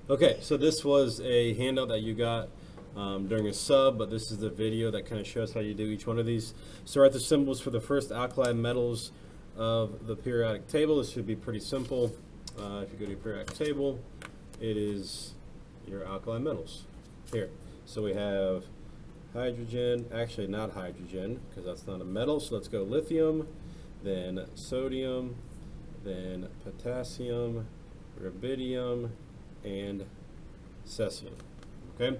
Okay, so this was a handout that you got during a sub, but this is the video that kind of shows how you do each one of these. So write the symbols for the first alkali metals of the periodic table. This should be pretty simple. If you go to your periodic table, it is your alkali metals here. So we have hydrogen, actually not hydrogen because that's not a metal, so let's go lithium, then sodium, then potassium, rubidium, and cesium. Okay,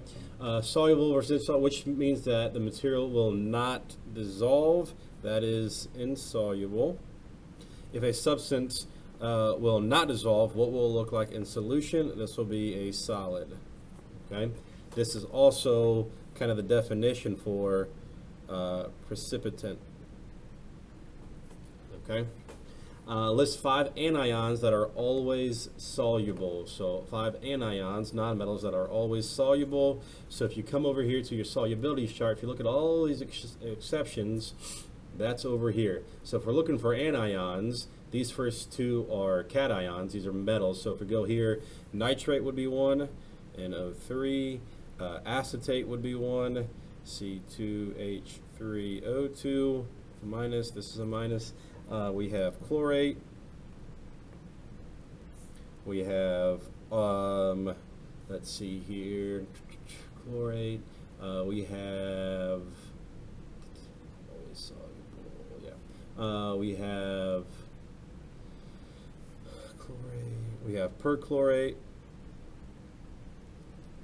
soluble versus insoluble, which means that the material will not dissolve, that is insoluble. If a substance will not dissolve, what will it look like in solution? This will be a solid. Okay, this is also kind of the definition for precipitant. Okay. List 5 anions that are always soluble. So 5 anions, nonmetals that are always soluble. So if you come over here to your solubility chart, if you look at all these exceptions, that's over here. So if we're looking for anions, these first two are cations. These are metals. So if we go here, nitrate would be one, NO3. Acetate would be one, C2H3O2, minus, this is a minus. We have chlorate. We have, let's see here, chlorate. We have, always soluble, yeah. We have chlorate. We have perchlorate.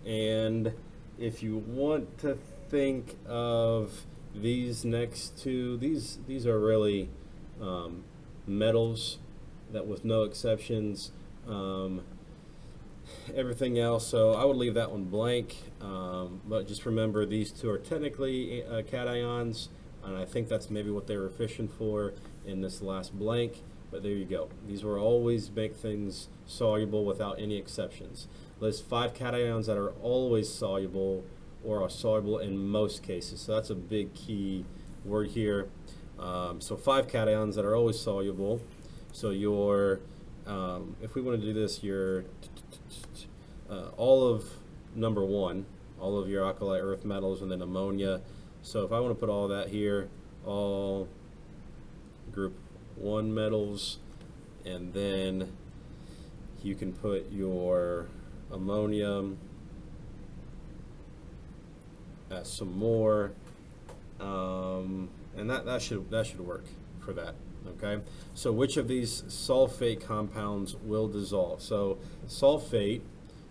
And if you want to think of these next two, these are really metals that with no exceptions. Everything else, so I would leave that one blank, but just remember these two are technically cations, and I think that's maybe what they were fishing for in this last blank, but there you go. These will always make things soluble without any exceptions. List 5 cations that are always soluble or are soluble in most cases. So that's a big key word here. So 5 cations that are always soluble. So your, if we want to do this, your all of number 1, all of your alkali earth metals, and then ammonia. So if I want to put all that here, all group 1 metals, and then you can put your ammonium as some more, and that should work for that. Okay, so which of these sulfate compounds will dissolve? So sulfate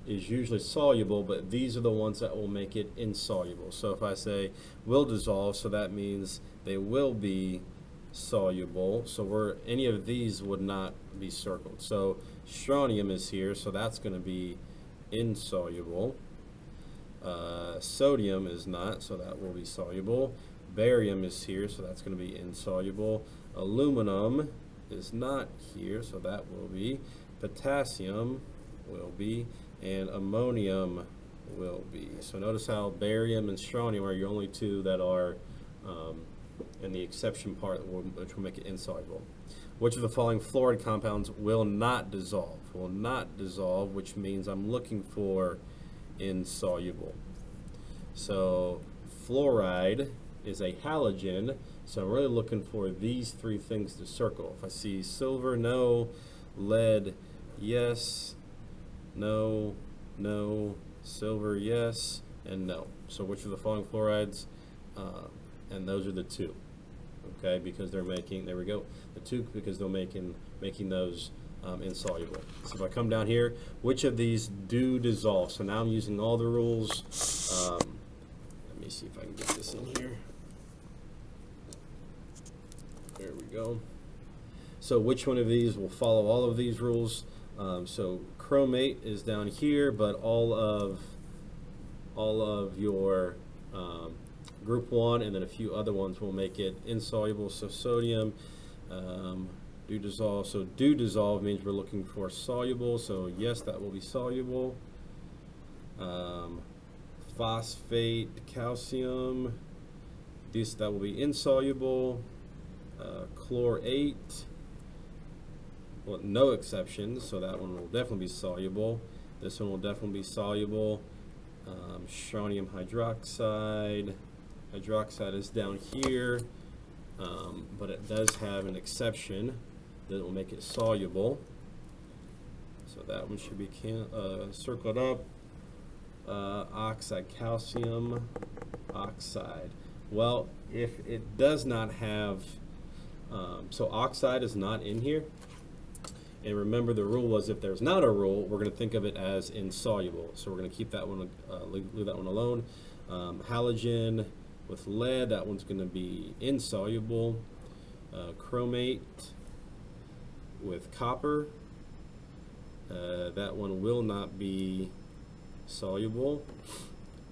is usually soluble, but these are the ones that will make it insoluble. So if I say will dissolve, so that means they will be soluble. So any of these would not be circled. So strontium is here, so that's going to be insoluble. Sodium is not, so that will be soluble. Barium is here, so that's going to be insoluble. Aluminum is not here, so that will be. Potassium will be, and ammonium will be. So notice how barium and strontium are your only two that are in the exception part, which will make it insoluble. Which of the following fluoride compounds will not dissolve? Will not dissolve, which means I'm looking for insoluble. So fluoride is a halogen, so I'm really looking for these 3 things to circle. If I see silver, no. Lead, yes. No, no. Silver, yes, and no. So which of the following fluorides? And those are the 2. Okay, because they're making, there we go, the 2, because they're making those insoluble. So if I come down here, which of these do dissolve? So now I'm using all the rules. Let me see if I can get this in here. There we go. So which one of these will follow all of these rules? So chromate is down here, but all of your group 1 and then a few other ones will make it insoluble. So sodium do dissolve. So do dissolve means we're looking for soluble. So yes, that will be soluble. Phosphate, calcium, that will be insoluble. Chlorate, well, no exceptions, so that one will definitely be soluble. This one will definitely be soluble. Strontium hydroxide. Hydroxide is down here, but it does have an exception that will make it soluble. So that one should be circled up. Oxide, calcium oxide. Well, if it does not have, so oxide is not in here. And remember, the rule was if there's not a rule, we're going to think of it as insoluble. So we're going to keep that one, leave that one alone. Halogen with lead, that one's going to be insoluble. Chromate with copper, that one will not be soluble.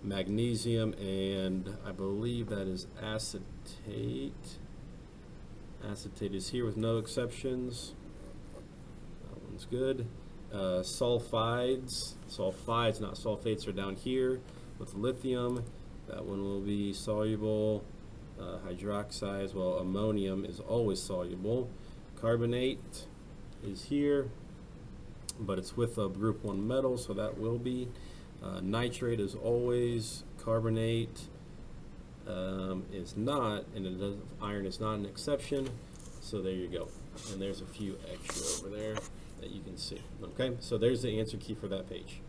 Magnesium, and I believe that is acetate. Acetate is here with no exceptions. That one's good. Sulfides, not sulfates, are down here with lithium. That one will be soluble. Hydroxides, well, ammonium is always soluble. Carbonate is here, but it's with a group 1 metal, so that will be. Nitrate is always. Carbonate is not, and iron is not an exception. So there you go. And there's a few extra over there that you can see. Okay, so there's the answer key for that page.